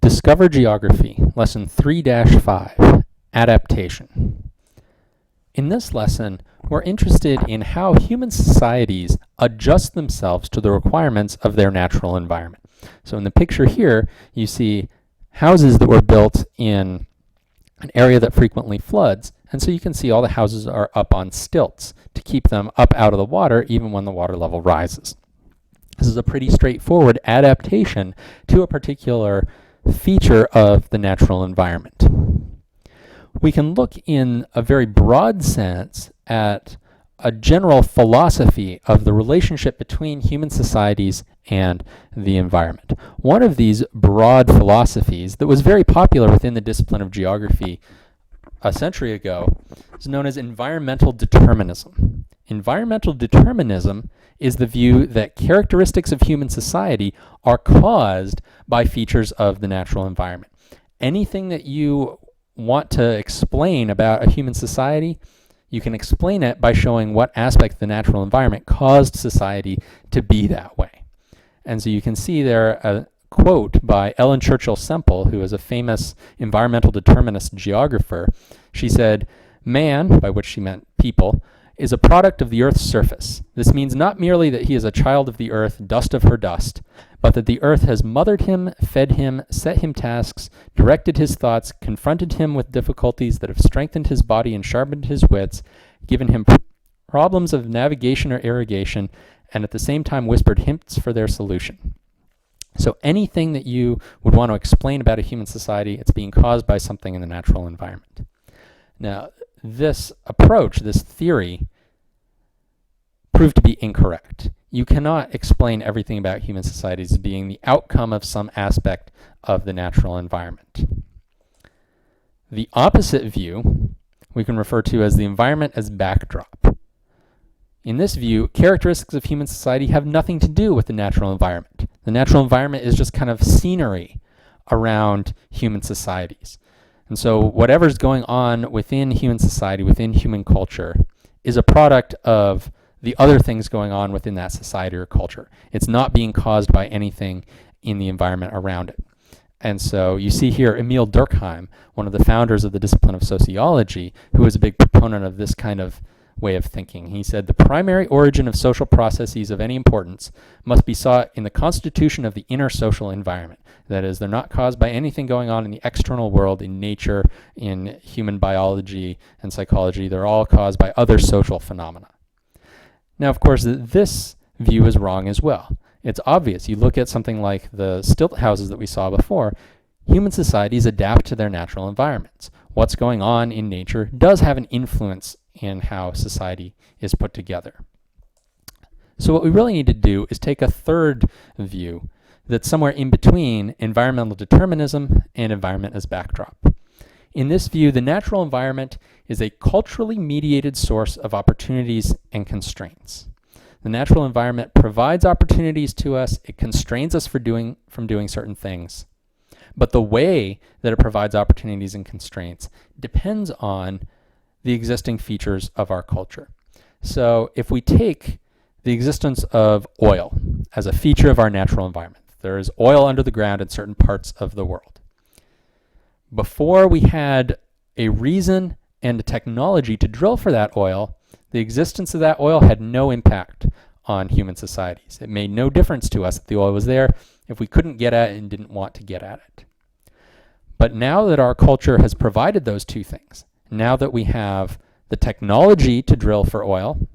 Discover Geography, Lesson 3-5, Adaptation. In this lesson, we're interested in how human societies adjust themselves to the requirements of their natural environment. So in the picture here, you see houses that were built in an area that frequently floods, and so you can see all the houses are up on stilts to keep them up out of the water even when the water level rises. This is a pretty straightforward adaptation to a particular feature of the natural environment. We can look in a very broad sense at a general philosophy of the relationship between human societies and the environment. One of these broad philosophies that was very popular within the discipline of geography a century ago is known as environmental determinism. Environmental determinism is the view that characteristics of human society are caused by features of the natural environment. Anything that you want to explain about a human society, you can explain it by showing what aspect of the natural environment caused society to be that way. And so you can see there a quote by Ellen Churchill Semple, who is a famous environmental determinist geographer. She said, "Man," by which she meant people, "is a product of the Earth's surface. This means not merely that he is a child of the Earth, dust of her dust, but that the Earth has mothered him, fed him, set him tasks, directed his thoughts, confronted him with difficulties that have strengthened his body and sharpened his wits, given him problems of navigation or irrigation, and at the same time whispered hints for their solution." So anything that you would want to explain about a human society, it's being caused by something in the natural environment. Now, this approach, this theory, proved to be incorrect. You cannot explain everything about human societies as being the outcome of some aspect of the natural environment. The opposite view we can refer to as the environment as backdrop. In this view, characteristics of human society have nothing to do with the natural environment. The natural environment is just kind of scenery around human societies. And so whatever's going on within human society, within human culture, is a product of the other things going on within that society or culture. It's not being caused by anything in the environment around it. And so you see here Emil Durkheim, one of the founders of the discipline of sociology, who was a big proponent of this kind of way of thinking. He said, "The primary origin of social processes of any importance must be sought in the constitution of the inner social environment. That is, they're not caused by anything going on in the external world, in nature, in human biology and psychology. They're all caused by other social phenomena." Now, of course, this view is wrong as well. It's obvious. You look at something like the stilt houses that we saw before, human societies adapt to their natural environments. What's going on in nature does have an influence in how society is put together. So what we really need to do is take a third view that's somewhere in between environmental determinism and environment as backdrop. In this view, the natural environment is a culturally mediated source of opportunities and constraints. The natural environment provides opportunities to us. It constrains us from doing certain things. But the way that it provides opportunities and constraints depends on the existing features of our culture. So if we take the existence of oil as a feature of our natural environment, there is oil under the ground in certain parts of the world. Before we had a reason and a technology to drill for that oil, the existence of that oil had no impact on human societies. It made no difference to us that the oil was there if we couldn't get at it and didn't want to get at it. But now that our culture has provided those two things, now that we have the technology to drill for oil,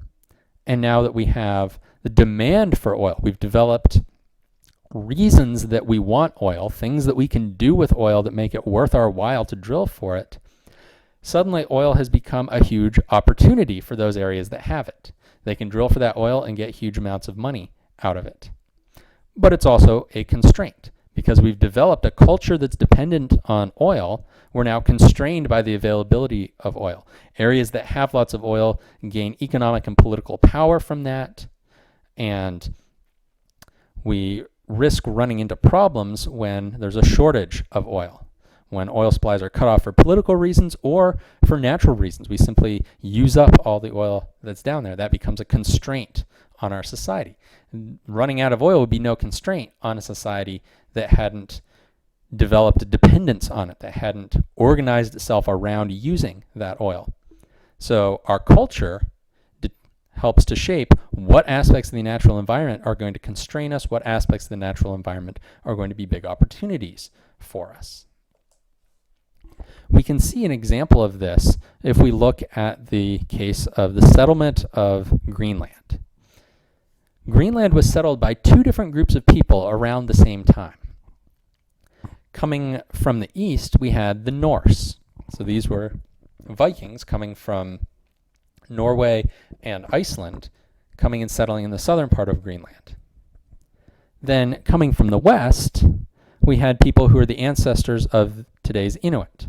and now that we have the demand for oil, we've developed reasons that we want oil, things that we can do with oil that make it worth our while to drill for it, suddenly oil has become a huge opportunity for those areas that have it. They can drill for that oil and get huge amounts of money out of it. But it's also a constraint. Because we've developed a culture that's dependent on oil, we're now constrained by the availability of oil. Areas that have lots of oil gain economic and political power from that, and we risk running into problems when there's a shortage of oil, when oil supplies are cut off for political reasons or for natural reasons. We simply use up all the oil that's down there. That becomes a constraint on our society. Running out of oil would be no constraint on a society that hadn't developed a dependence on it, that hadn't organized itself around using that oil. So our culture helps to shape what aspects of the natural environment are going to constrain us, what aspects of the natural environment are going to be big opportunities for us. We can see an example of this if we look at the case of the settlement of Greenland. Greenland was settled by two different groups of people around the same time. Coming from the east, we had the Norse. So these were Vikings coming from Norway and Iceland, coming and settling in the southern part of Greenland. Then coming from the west, we had people who are the ancestors of today's Inuit.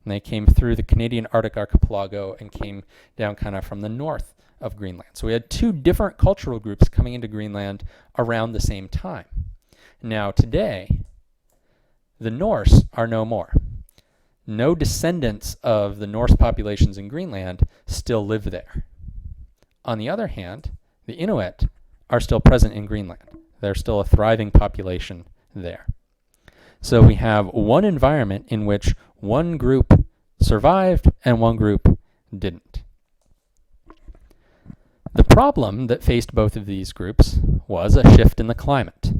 And they came through the Canadian Arctic archipelago and came down kind of from the north of Greenland. So we had two different cultural groups coming into Greenland around the same time. Now today, the Norse are no more. No descendants of the Norse populations in Greenland still live there. On the other hand, the Inuit are still present in Greenland. There's still a thriving population there. So we have one environment in which one group survived and one group didn't. The problem that faced both of these groups was a shift in the climate.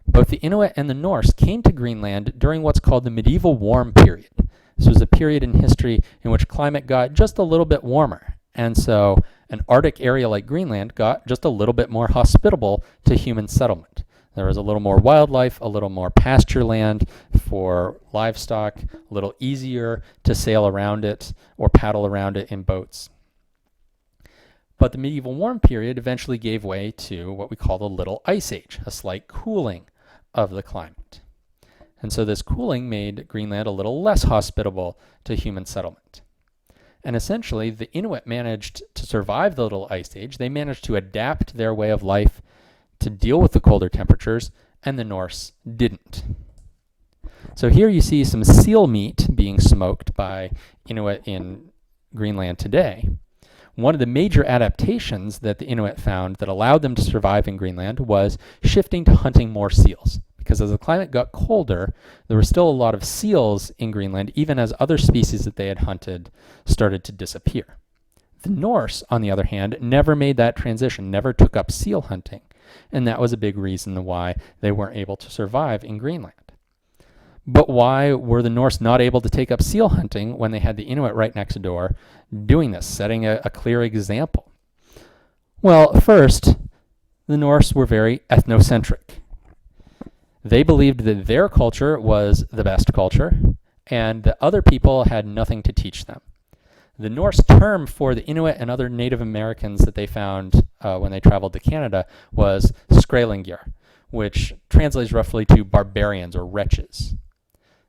Both the Inuit and the Norse came to Greenland during what's called the medieval warm period. This was a period in history in which climate got just a little bit warmer, and so an Arctic area like Greenland got just a little bit more hospitable to human settlement. There was a little more wildlife, a little more pasture land for livestock, a little easier to sail around it or paddle around it in boats. But the medieval warm period eventually gave way to what we call the Little Ice Age, a slight cooling of the climate. And so this cooling made Greenland a little less hospitable to human settlement. And essentially, the Inuit managed to survive the Little Ice Age. They managed to adapt their way of life to deal with the colder temperatures, and the Norse didn't. So here you see some seal meat being smoked by Inuit in Greenland today. One of the major adaptations that the Inuit found that allowed them to survive in Greenland was shifting to hunting more seals. Because as the climate got colder, there were still a lot of seals in Greenland, even as other species that they had hunted started to disappear. The Norse, on the other hand, never made that transition, never took up seal hunting. And that was a big reason why they weren't able to survive in Greenland. But why were the Norse not able to take up seal hunting when they had the Inuit right next door doing this, setting a clear example? Well, first, the Norse were very ethnocentric. They believed that their culture was the best culture and that other people had nothing to teach them. The Norse term for the Inuit and other Native Americans that they found when they traveled to Canada was skrælingjar, which translates roughly to barbarians or wretches.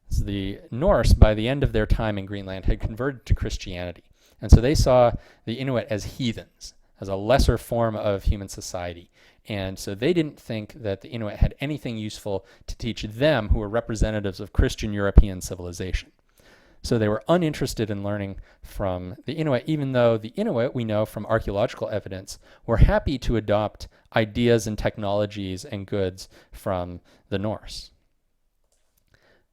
So the Norse, by the end of their time in Greenland, had converted to Christianity. And so they saw the Inuit as heathens, as a lesser form of human society. And so they didn't think that the Inuit had anything useful to teach them, who were representatives of Christian European civilization. So they were uninterested in learning from the Inuit, even though the Inuit, we know from archaeological evidence, were happy to adopt ideas and technologies and goods from the Norse.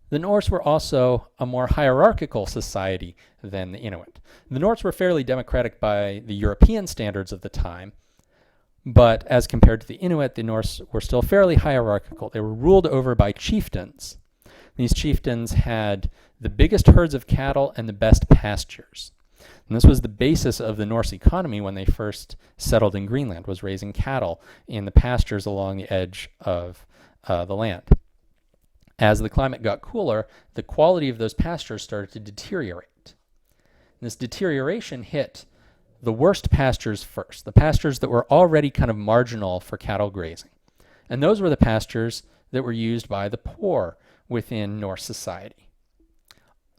The Norse were also a more hierarchical society than the Inuit. The Norse were fairly democratic by the European standards of the time, but as compared to the Inuit, the Norse were still fairly hierarchical. They were ruled over by chieftains. These chieftains had the biggest herds of cattle and the best pastures. And this was the basis of the Norse economy when they first settled in Greenland, was raising cattle in the pastures along the edge of the land. As the climate got cooler, the quality of those pastures started to deteriorate. And this deterioration hit the worst pastures first, the pastures that were already kind of marginal for cattle grazing. And those were the pastures that were used by the poor within Norse society.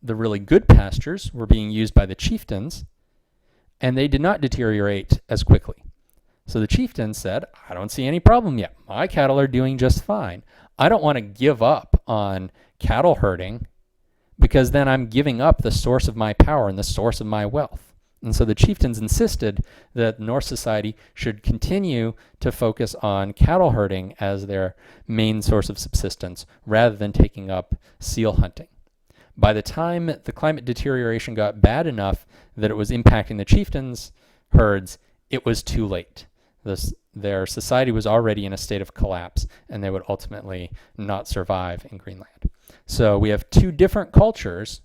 The really good pastures were being used by the chieftains, and they did not deteriorate as quickly. So the chieftains said, I don't see any problem yet. My cattle are doing just fine. I don't want to give up on cattle herding because then I'm giving up the source of my power and the source of my wealth. And so the chieftains insisted that Norse society should continue to focus on cattle herding as their main source of subsistence rather than taking up seal hunting. By the time the climate deterioration got bad enough that it was impacting the chieftains' herds, it was too late. Their society was already in a state of collapse, and they would ultimately not survive in Greenland. So we have two different cultures,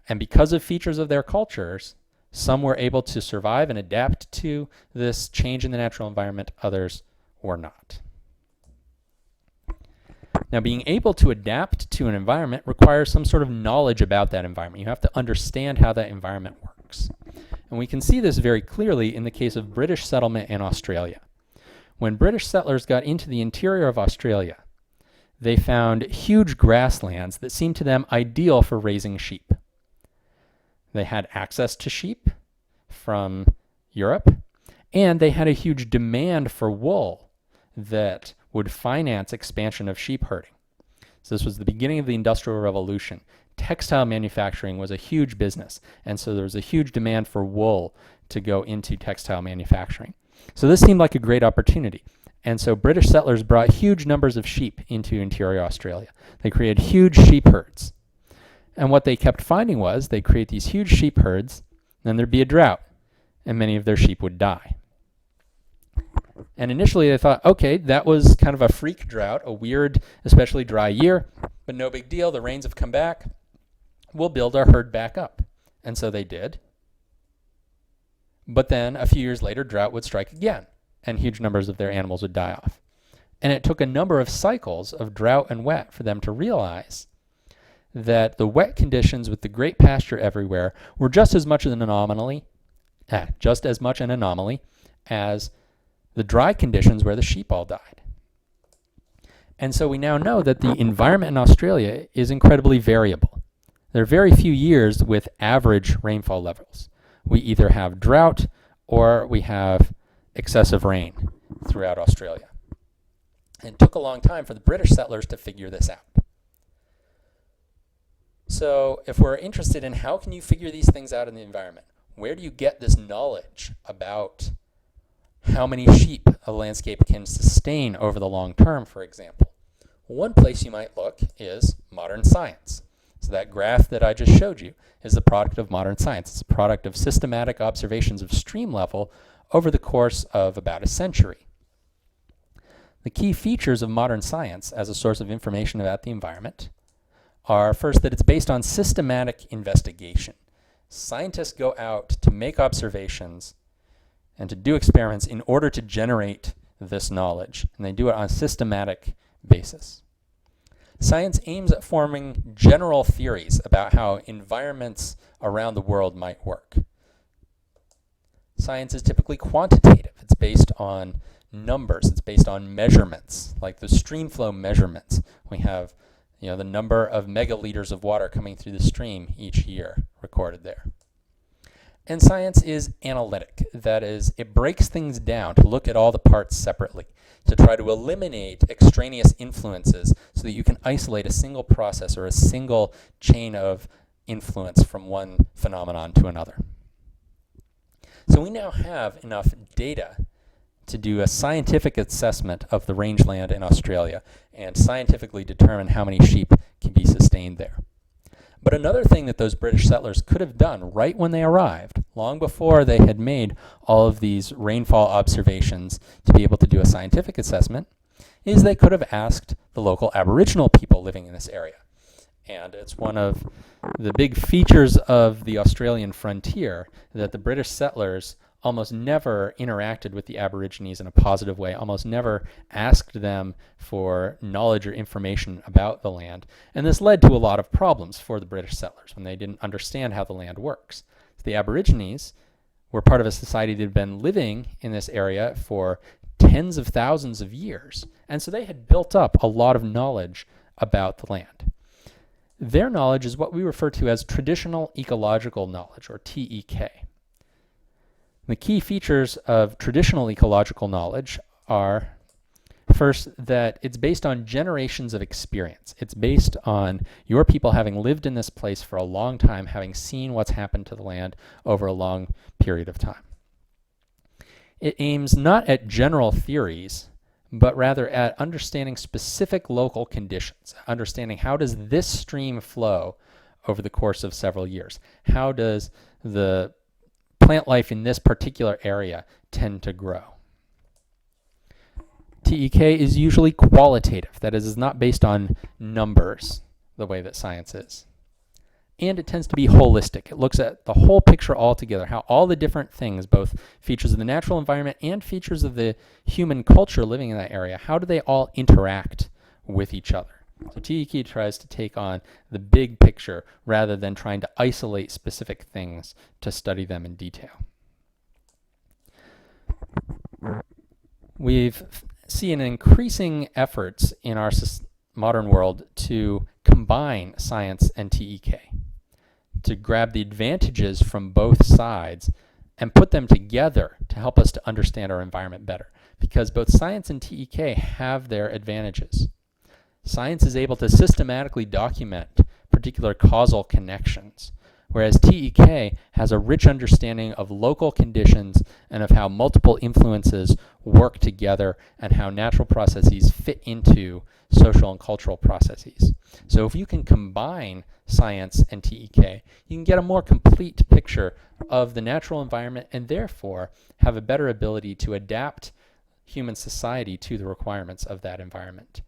and because of features of their cultures, some were able to survive and adapt to this change in the natural environment, others were not. Now, being able to adapt to an environment requires some sort of knowledge about that environment. You have to understand how that environment works. And we can see this very clearly in the case of British settlement in Australia. When British settlers got into the interior of Australia, they found huge grasslands that seemed to them ideal for raising sheep. They had access to sheep from Europe, and they had a huge demand for wool that would finance expansion of sheep herding. So this was the beginning of the Industrial Revolution. Textile manufacturing was a huge business, and so there was a huge demand for wool to go into textile manufacturing. So this seemed like a great opportunity. And so British settlers brought huge numbers of sheep into interior Australia. They created huge sheep herds. And what they kept finding was they'd create these huge sheep herds, then there'd be a drought, and many of their sheep would die. And initially they thought, okay, that was kind of a freak drought, a weird, especially dry year, but no big deal, the rains have come back, we'll build our herd back up. And so they did. But then a few years later, drought would strike again, and huge numbers of their animals would die off. And it took a number of cycles of drought and wet for them to realize that the wet conditions with the great pasture everywhere were just as much an anomaly as the dry conditions where the sheep all died. And so we now know that the environment in Australia is incredibly variable. There are very few years with average rainfall levels. We either have drought or we have excessive rain throughout Australia. And it took a long time for the British settlers to figure this out. So if we're interested in how can you figure these things out in the environment, where do you get this knowledge about how many sheep a landscape can sustain over the long term, for example? One place you might look is modern science. So that graph that I just showed you is the product of modern science. It's a product of systematic observations of stream level over the course of about a century. The key features of modern science as a source of information about the environment are, first, that it's based on systematic investigation. Scientists go out to make observations and to do experiments in order to generate this knowledge, and they do it on a systematic basis. Science aims at forming general theories about how environments around the world might work. Science is typically quantitative. It's based on numbers. It's based on measurements, like the stream flow measurements. We have, the number of megaliters of water coming through the stream each year recorded there. And science is analytic. That is, it breaks things down to look at all the parts separately, to try to eliminate extraneous influences so that you can isolate a single process or a single chain of influence from one phenomenon to another. So we now have enough data to do a scientific assessment of the rangeland in Australia and scientifically determine how many sheep can be sustained there. But another thing that those British settlers could have done right when they arrived, long before they had made all of these rainfall observations to be able to do a scientific assessment, is they could have asked the local Aboriginal people living in this area. And it's one of the big features of the Australian frontier that the British settlers almost never interacted with the Aborigines in a positive way, almost never asked them for knowledge or information about the land. And this led to a lot of problems for the British settlers when they didn't understand how the land works. So the Aborigines were part of a society that had been living in this area for tens of thousands of years. And so they had built up a lot of knowledge about the land. Their knowledge is what we refer to as traditional ecological knowledge, or TEK. The key features of traditional ecological knowledge are, First, that it's based on generations of experience. It's based on your people having lived in this place for a long time, having seen what's happened to the land over a long period of time. It aims not at general theories, but rather at understanding specific local conditions, understanding how does this stream flow over the course of several years? How does the plant life in this particular area tend to grow? TEK is usually qualitative, that is not based on numbers the way that science is. And it tends to be holistic. It looks at the whole picture altogether, how all the different things, both features of the natural environment and features of the human culture living in that area, how do they all interact with each other? So TEK tries to take on the big picture rather than trying to isolate specific things to study them in detail. We've seen increasing efforts in our modern world to combine science and TEK, to grab the advantages from both sides and put them together to help us to understand our environment better, because both science and TEK have their advantages. Science is able to systematically document particular causal connections, whereas TEK has a rich understanding of local conditions and of how multiple influences work together and how natural processes fit into social and cultural processes. So if you can combine science and TEK, you can get a more complete picture of the natural environment and therefore have a better ability to adapt human society to the requirements of that environment.